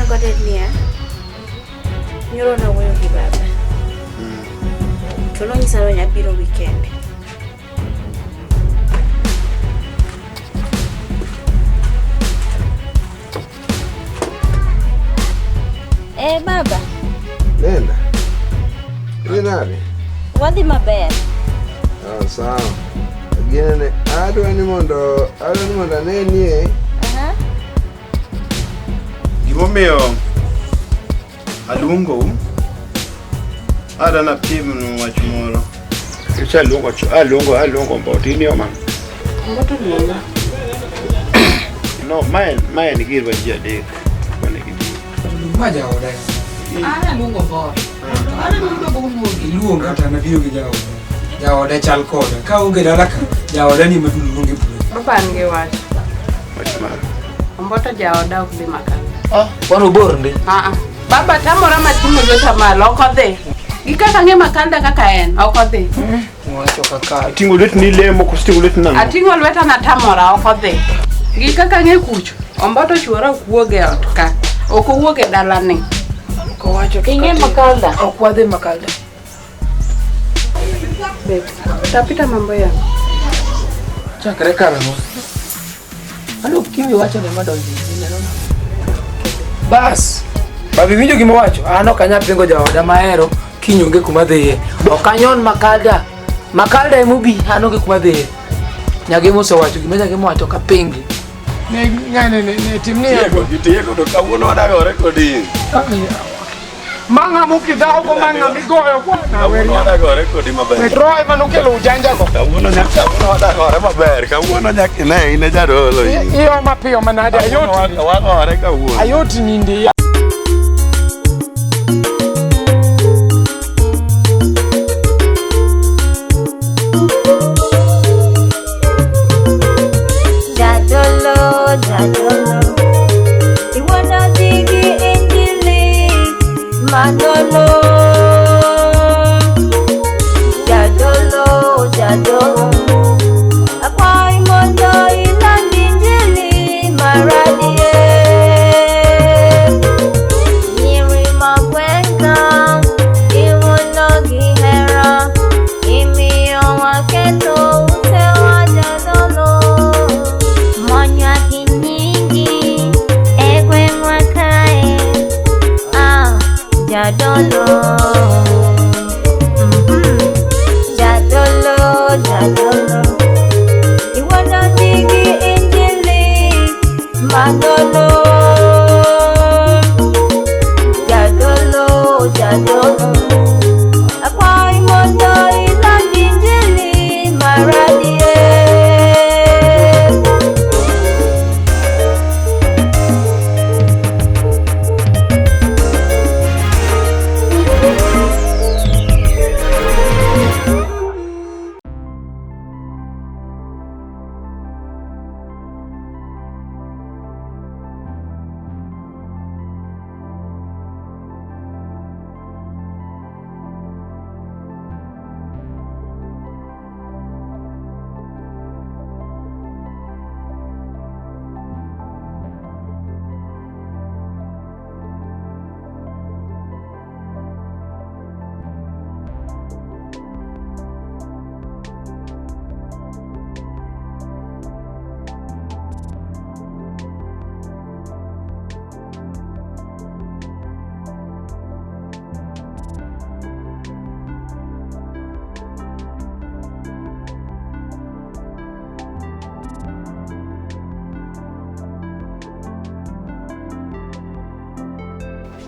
kode niya. Nyoro na wuoyo gi baba. To nonyisa ni nyabiro weekend. Baba. Nenda. Ni nani? Wadhi maber. Sawa. Gene adwa ni mondo anenie. Gimomiyo aluongo adana pim no wach moro. Kicha aluongo mbotini oma. Mboto luonga. No, mine girwa ji adek. Bane gi. Maja oda. Ana luongo bor. Ana luongo kata na biro gi jaoda. Jaoda chal koda. Ka onge dala ka jaoda ni madulu luonge pule. Papa nge wach. Wach mara. Mboto jaoda ok bi makanda. Wano bor ndi. Baba tamora matimo lweta malo ok odhi. Gikaka ng'e makanda kaka en ok odhi. Wacho kaka Tingo lwet ni lemo ko stingo lwet nang'o? Ating'o lweta na tamora ok odhi. Gikaka ng'e kucho. Omboto chuora ok wuog e ot ka. Ok owuog e dalani. ko wacho Ing'e makalda. ok wadhi makalda. Bet. Tapita mambo ya. Chakre karang'o? Ano kimi wacho ne madonji neno. Bas. Babi winjo gima wacho. An ok anya pingo jaoda mahero kinyonge kuma dhiye. Ok anyon makalda. Makalda emubi an onge kuma dhiye. Nyage moso wacho gima nyage mowacho ka pingi. Ne timni yego. Gitieko to kawuono wadagore kodi. Manga mukidhao go manga migoyo kwa na weri. Wadagore kodi maber. Metroy manukelo ujanja go. Kawuono wadagore maber. Kawuono nyaka ne ine jadolo. Iyo mapiyo manade ayoti. Wagore kawuono. Ayoti nindi. Jadolo. You wanna dig in the lake, Manolo. Jadolo. Akwai mondo ilandinjili maradie. Niri magwenga, iwono gihera, imiyo waketo utewa jadolo. Monya kinyingi, egwe mwakae, jadolo. Jadolo. You wanna dig in the lake, Manolo. Jadolo. Akwai mondo ilandinjili maradie.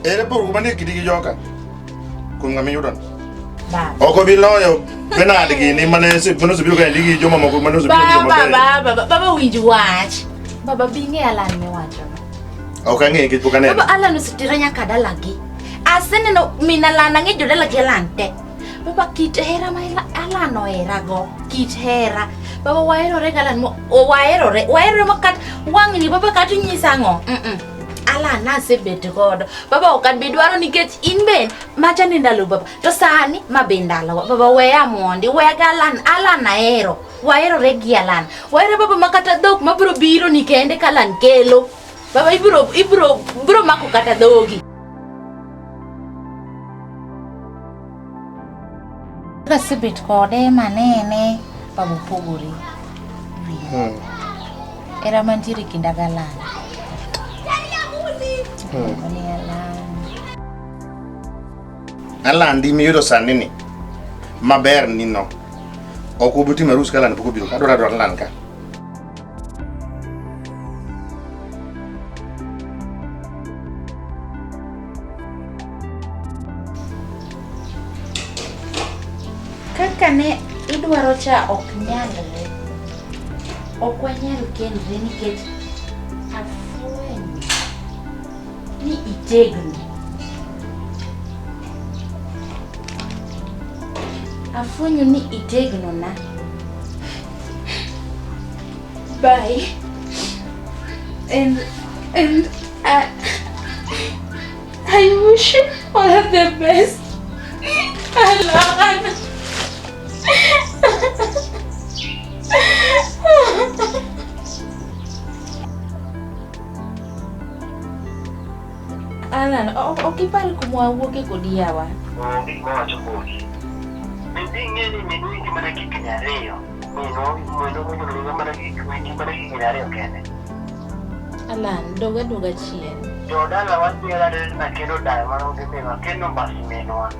Ere por mane kidigi joka. Kun ngami yudan. Oko biloyo benade gi ni mane se bono se biyo ga digi joma moko mane se biyo joma. Baba winji wach. Baba binge Alan me wacho. Okay ngi kit pokane. Baba Alan usitira nyaka dalagi. Asene no minalana ngi jodalagi Alante. Baba kit hera ma Alan no era go. Kit hera. Baba waero regalan mo waero makat wangi ni baba katu nyisango. Alan na se bet god. Baba okan bidwaro nikech in ben macha ndalo baba. To sani mabendalo baba weya mondi wega Alan na waero regi Alan. Waero baba makata dok mabro biro nikende kalan kelo. Baba ibro mako kata dhogi. Kasibet kode manene babu pogori. Era mantiere kinda galana. Alandi miyudo sani ni maber nino. Okubuti marus kala poko biro kadora lan ka. Kaka ne idwaro cha ok nyalre. Ok wanyal kendre nikech afwenyo ni itegno. Afwenyo ni itegno na. Bye. And I wish you all the best. Alan. Alan, okipari kumwawuoke kodi yawa. Onge mawacho kodi. Bende ing'eni minuingi mana higni ariyo. Mino monyuolo mana higni ariyo kende. Alan, doga chien. Jodala wadhiera na kendo dayo mana onge minwa, kendo mbasi minwa.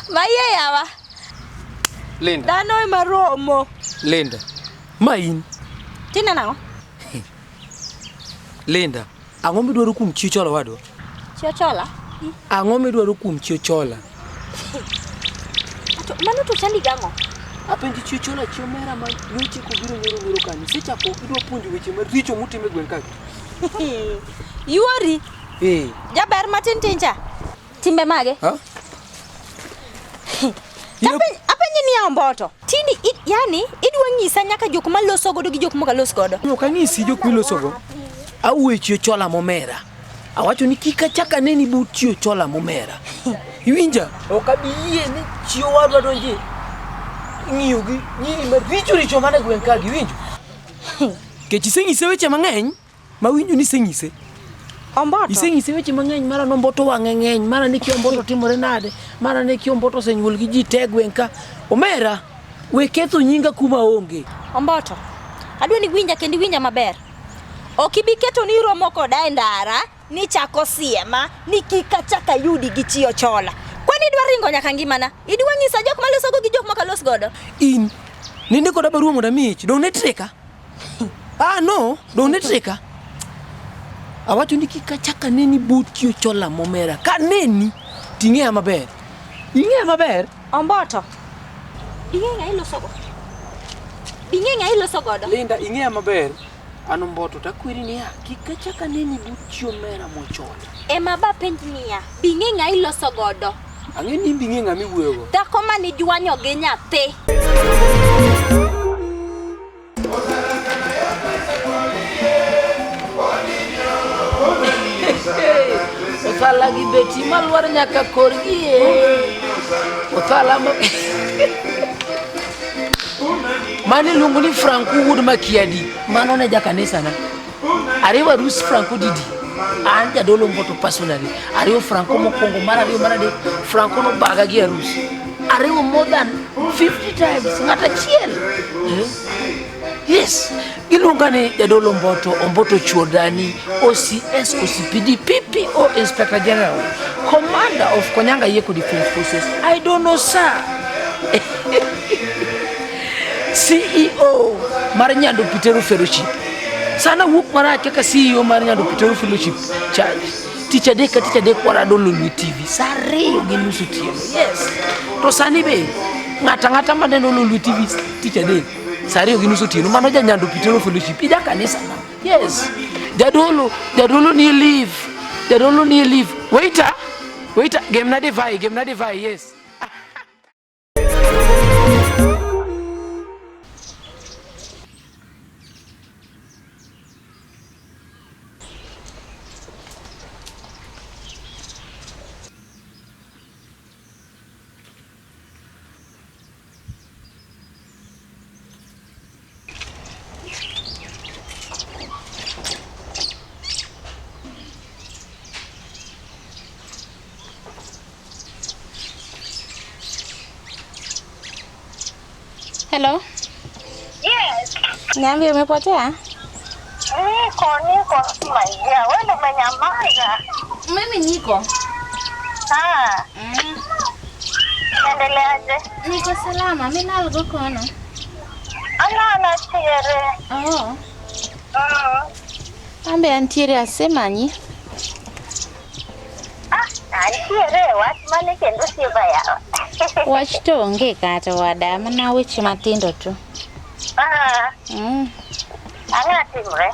Maiye yawa. Linda. Dano ema romo. Linda. Main. Tina nango? Linda. Ang'o midwaro kuom chichola wadwa? Chichola? Ang'o midwaro kuom chichola? Ato mano to chandi gang'o? Apenji chichola chiomera ma yoche kubiro nyoro kani. Sechapo idwa puonjo weche maricho mutime gwen kaka. Yuori? Jaber matin tincha. Timbe mage? Ha? Apenji ni Omboto. Tini yani idwa ng'isa nyaka jok ma loso godo gi jok ma los godo. No kang'isi jok miloso go. Awuoyo chichola momera. Awacho ni kika chaka neni but chichola momera. Iwinja? Ok abiyie ni chio wadwa donje. Ng'iyo gi nyiri maricho mane gwen ka giwinjo. Kech iseng'ise weche mang'eny ma winjo ni seng'ise. Omboto. Iseng'ise weche mang'eny mara nomboto wang'e ng'eny, mara ne Omboto timore nade, mara ne Omboto osenyuol gi ji te gwen ka. Omera, we ketho nyinga kuma onge. Omboto. Adwa ni winja kendi winja maber. Ok ibi keto ni romo koda e ndara ni chako siema ni kika chaka yudi gi chiyo chola. Kwani idwa ringo nyaka ngimana? Idwa ng'isa jok ma loso go gi jok ma los godo. In ninde koda barua mondo mich, dong ne treka? No, dong ne treka. Awacho ni kika chaka neni but chichola momera. Ka neni ting'eya maber. Ing'eya maber? Omboto. Ing'eya iloso go. Ing'eya iloso godo. Linda, ing'eya maber. An Omboto takwiri niya, kika chaka neni but chiomera mochola. Ema ba penj niya, bing'eya iloso godo. Ang'e ni bing'eya miwuoyo go. Dhako mani jwanyo gi nyathi. Othala gi beti malwar nyaka korgi Othala mane luongo ni Franco Wood Makiadi. Mano ne jakanisa na. Ariwa Rus Franco Didi. An jadolo Omboto personally. Ariwa Franco mokwongo mar ariyo mar adek. Franco no baga gi Arus. Ariwa more than 50 times. Ng'ata chiel. Yes. Giluonga ni jadolo Omboto Chuodani, OCS, OCPD, PPO, Inspector General, Commander of Konyanga Yeko Defense Forces. I don't know, sir. CEO Marinyando Peteru Fellowship. Sana wuk marach kaka CEO Marinyando Peteru Fellowship Charge. Teacher Day Kwarado Lulu TV. Sare ginusu tieno. Yes. To sani be ng'ata maneno Lulu TV Teacher Day. Sare ginusu tieno. Mano Nyando Peteru Fellowship. Ida kanisa na. Yes. Jadolo ni leave. Waiter, game na divai, yes. Hello. Yes. Niambie umepotea? Niko Maria. Wewe umenyamaza. Mimi niko. Endeleaje? Niko salama. Mimi nalgo kono. Ana tiere. Oh. Ambe antiere asemanyi. Antiere wach mane kendo siba yawa. Wach to onge kata wada mana weche matindo tu. Ang'a timre.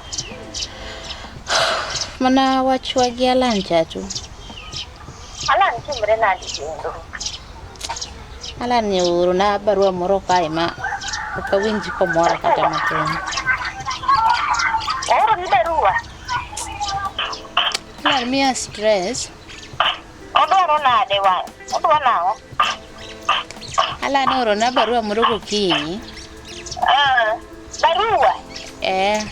Mana wach wagi Alan tu. Alan timre nadi kendo. Alan ni uru na barua moro kae ma ukawinji komora kata matin. Oro ni barua. Alan miya stress. Odoro nade wan. Odoro nao. Alan oro na barua moro gokinyi. Barua. Hey,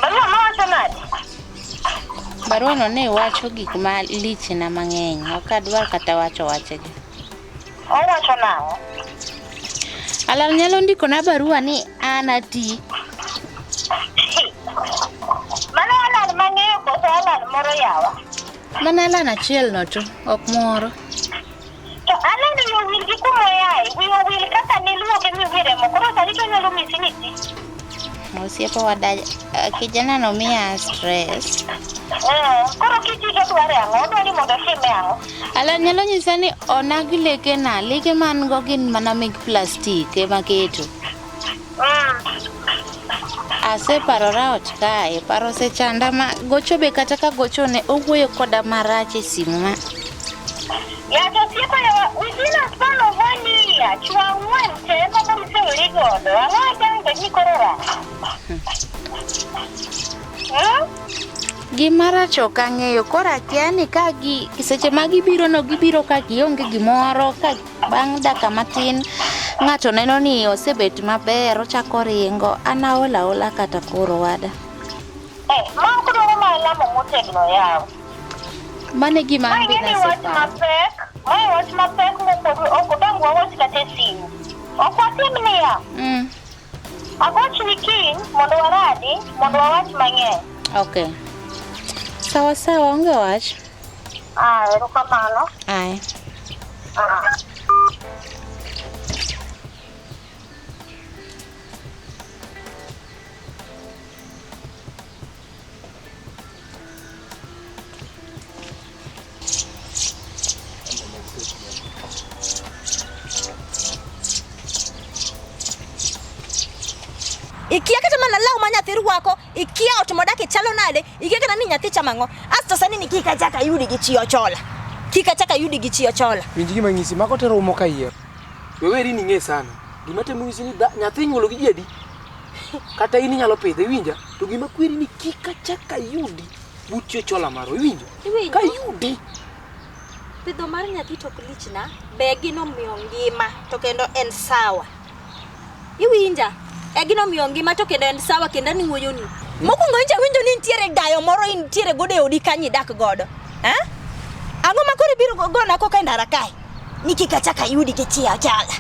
barua mawacho nade? Barua no ne wacho gik ma lich na mang'eny. Ok adwar kata wacho wachegi. Owacho nang'o? Alan nyalo ndiko na barua ni an ati. Mano Alan mang'eyo koso Alan moro yawa? Mana Alan achiel no to, ok moro. To Alan yo wil gi kumo yae, wiyo wil kaka niluoke miwire mo, koro sani to nyalo misi niti. Osiepa wada kijana no miya stress. Koro kiti to dware ang'o? Odwani mondo time ang'o? Alan nyalo nyisa ni onagi leke na, leke man go gin mana meg plastik ema keto. Aseparora ot kae, paro se chanda ma gocho be kata ka gocho ne owuoyo koda marach e simu ma. Ya to siepa yawa, within a span of 1 year, chwa ang'wen te ema mseuli godo, ang'o dang ni koro rach? Gimarach ok ang'eyo, koro akia ni ka seche ma gibiro no gibiro ka gionge gimoro, ka bang' dakika matin ng'ato neno ni osebet maber ochako ringo, an aola kata koro wada. Ma ok dwaro malamo motegno yawa. Mane gima an be naseparo. Mae wach mapek ok dang' wawach kata e simu. Ok watim niya. Agoch ni kiny mondo waradi, mondo wawach mang'eny. Okay. Sawa, onge wach. Erokamano. Aye. Ikia kata mana lau manyathi rwako, ikia ot modake chalo nade, ikia kata ni nyathi chamang'o. Asto sani ni kika chaka yudi gi chiyo chola. Kika chaka yudi gi chiyo chola. Winji gima ng'isi mako tero umo ka yier. Weweri ni ng'e sana. Gima temo ng'isi ni nyathi nyuolo gi jedi. Kata ini nyalo pidhe, winja. To gima kweri ni kika chaka yudi but chiyo chola maro, winjo. Ka yudi. Pidho mar nyathi tok lichna, begi no miyo ngima, to kendo en sawa. Iwinja? Egino miyo ngima to kendo en sawa kendo ni wuoyo ni. Mokuongo inja winjo ni ntiere dayo moro intiere gode odi kanyi dak godo. Ang'o ma koro biro gona koka ndara kae? Ni kika chaka yudi gi chiyo chala.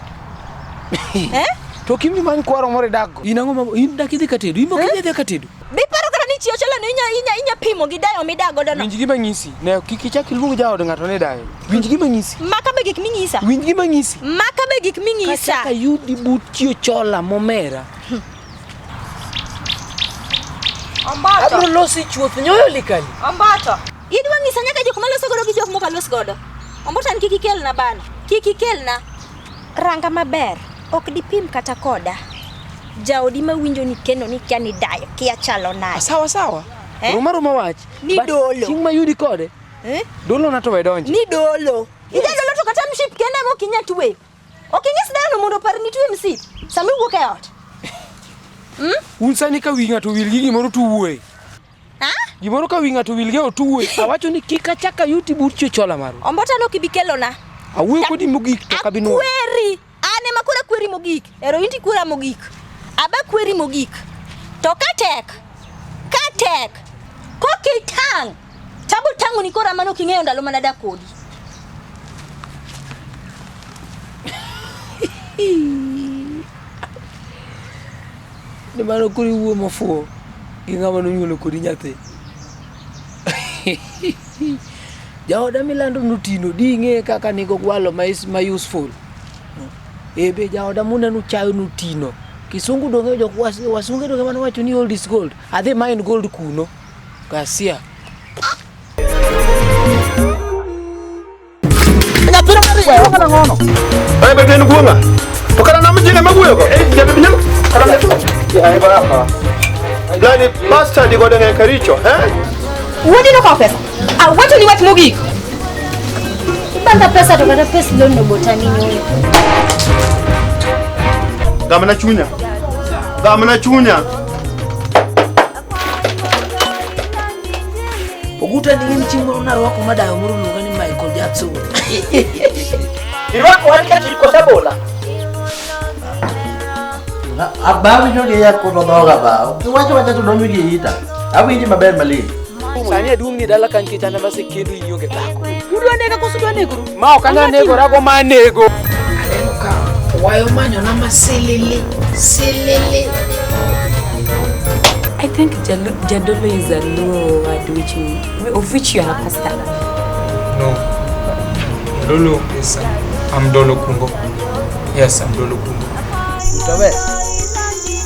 To kimi man kwaro more dago. Inang'o ma in dak idhi katedo, imo kidhi katedo. Bi paro kara ni chiyo chala no inya pimo gi dayo midak godo no. Winji gima ng'isi, ne kiki chak iluongo jaod ng'ato ne dayo. Winji gima ng'isi. Maka be gik ming'isa. Winji gima ng'isi. Maka be gik ming'isa. Kaka yudi but chiyo chola momera. Ombato. Abro losi chuoth nyoyo likali. Ombato. Idwa ng'isa nyaka jok maloso godo gi jok mok alos godo. Ombato an kiki kelna bana. Kiki kelna. Ranga maber. Ok dipim kata koda. Jaodi ma winjo ni kendo ni kia ni dayo kia chalo nade. Sawa. Roma wach. Ni dolo. Ting ma yudi kode. Dolo na to wedonje. Ni dolo. Ida dolo to kata mship kenda mo kinya tuwe. Oking'is dano mondo par ni tuwe msip. Sami wuok e ot. Un sani ka wi ng'ato wil gi gimoro tuwe. Gimoro ka wi ng'ato wil gi otuwe. Awacho ni kika chaka yuti but chiyo chola maro. Ombota no kibikelo na. Awuoyo kodi mogik to kabino. Kweri. Ane makura kweri mogik. Ero inti kura mogik. Aba kweri mogik. To katek. Kokitang. Tabu tangu ni kora mano king'eyo ndalo manada kodi. Ni mano kuri wuo mofuo. Gi ng'ama nonyuolo kodi nyathi. Jaoda milando nutino di ng'e kaka nigo gwalo ma useful. Ebe jaoda muneno chayo nutino. Kisungu donge jok wasunge donge mano wacho ni old is gold. Adhi mine gold kuno. Kasia. Ay, betul gua nggak? Bukan nama jenis sama gue kok. Jadi bener. Kalau itu, ya apa? Jadi pasta di godang yang kericho, Wodi no ka pesa. Wacho ni wach mogik. Ibanda pesa to kada pesa londo botani nyoyo. Gamana chunya. Oguta ni mchimbo na rwako madayo muru ngani Michael Jackson. Irwako warika chiko sabola. Abawi nyo dia kono doga ba. Wacha tu domi dia ita. Abi ni maber mali. Sani adung ni dala kan kitana basi kendu yonge tako. Kudu nega ko sudu nego. Ma okanya nego rago manego. Aleno ka wayo manyo na maselele. I think Jadolo is a Luo word of which you are a pastor. No. Lolo is I'm Dolo Kungo. Yes, I'm Dolo Kungo. Utabe.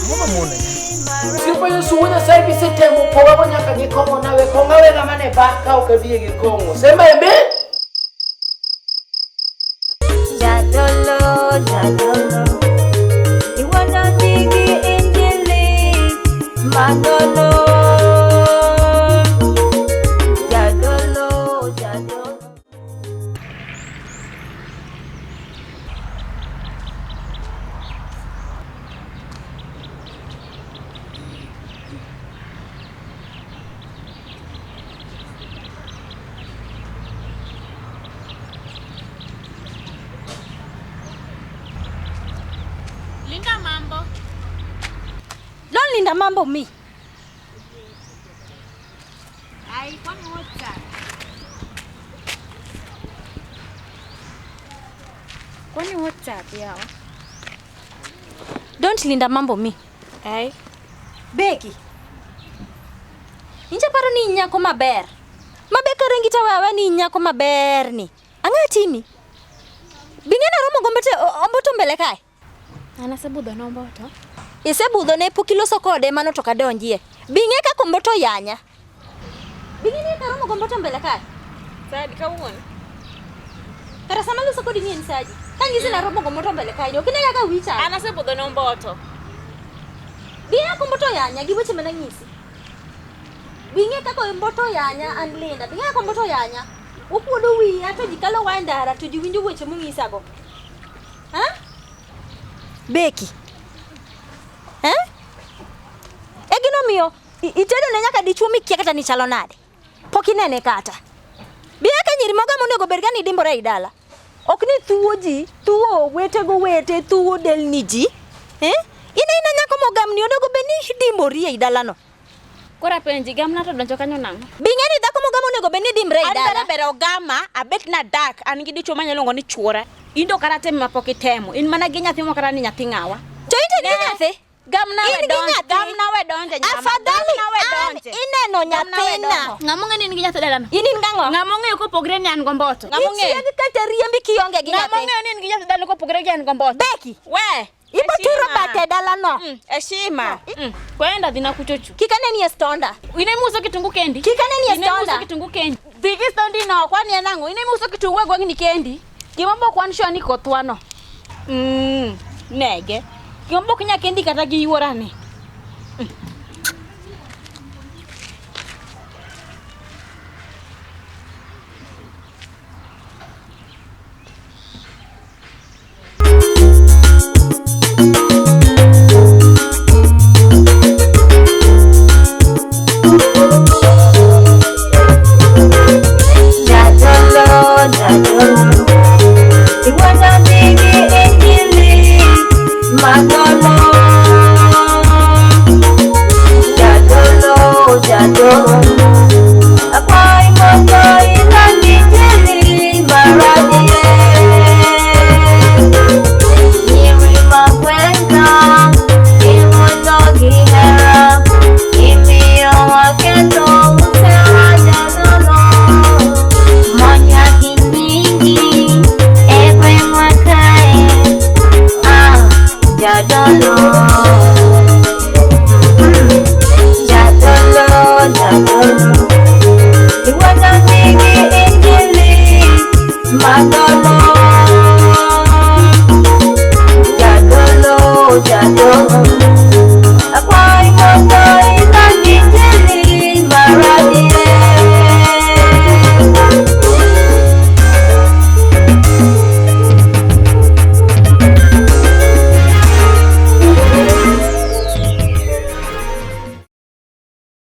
Mama mone. Sipo yo suuna sai bise temo ko wabo nyaka gikongo nawe ko ngawe gamane ba ka ukabie gikongo. Sema embe. Jadolo. You wanna dig in the Madolo. Linda mambo. Don't Linda mambo me. Ai, kwani WhatsApp? Kwani WhatsApp yao? Don't Linda mambo me. Ai. Beki. Inja paro ni nyako maber. Mabeka rengita wewe ni nyako maber ni. Angatimi. Bingena romo gombete omboto mbele kae. Anasebudho nomboto. Isebudho ne pukiloso kode mano to kadonjie. Binge ka komboto yanya. Bingene ka romo gomboto mbele kae. Sadi kawuono. Kara sama loso kodi ni ensaji. Kangizi na romo gomboto mbele kae. Okine kaka wicha. Anasebudho nomboto. Binge komboto yanya giweche mana ngisi. Binge ka komboto yanya Anlinda. Binge komboto yanya. Okuodo wi ato jikalo wandara to jiwinjo weche mungisa go. Ha? Beki. Egino miyo itedo ne nyaka dichuo mikia kata ni chalo nade. Pok inene kata. Biya ka nyiri moga monego berga ni dimbore I dala. Ok ni thuo ji, thuo wetego wete, thuo del ni ji. Ina nyako mogam ni onego be ni dimbori I dala no. Kora penji gamna to donjo kanyo nango. Bingeni dhako mogam onego be ni dimbre I dala. Adara bero gama abet na dak an gi dichuo manyalongo ni chuora. Indo karate mapok itemo. In mana gi nyathi mokara ni nyathi ngawa. To ite ni nyathi? Gamna we donje nyama. Afadhali ineno nyathina. Ngamonge ni ngi nyathi dala no. Ini ngango. Ngamonge ko pogre ni an gomboto. Ngamonge. Iti kata riembi kionge gi nyathi. Ngamonge ni ngi nyathi dala ko pogre gi an gomboto. Beki. We. Ibo turo bate dala no. Heshima. Kwenda dhina kuchochu. Kikane ni estonda. Inemuso kitungu kendi. Kikane ni estonda. Inemuso kitungu kendi. Dhigi stondi no kwani enango. Inemuso kitungu egwangi ni kendi. Gimambo kwan shoni kothwano. Nege. Gimambo kinya kendi kata gi yuorane. Madolo. Jadolo, jadolo, jadolo.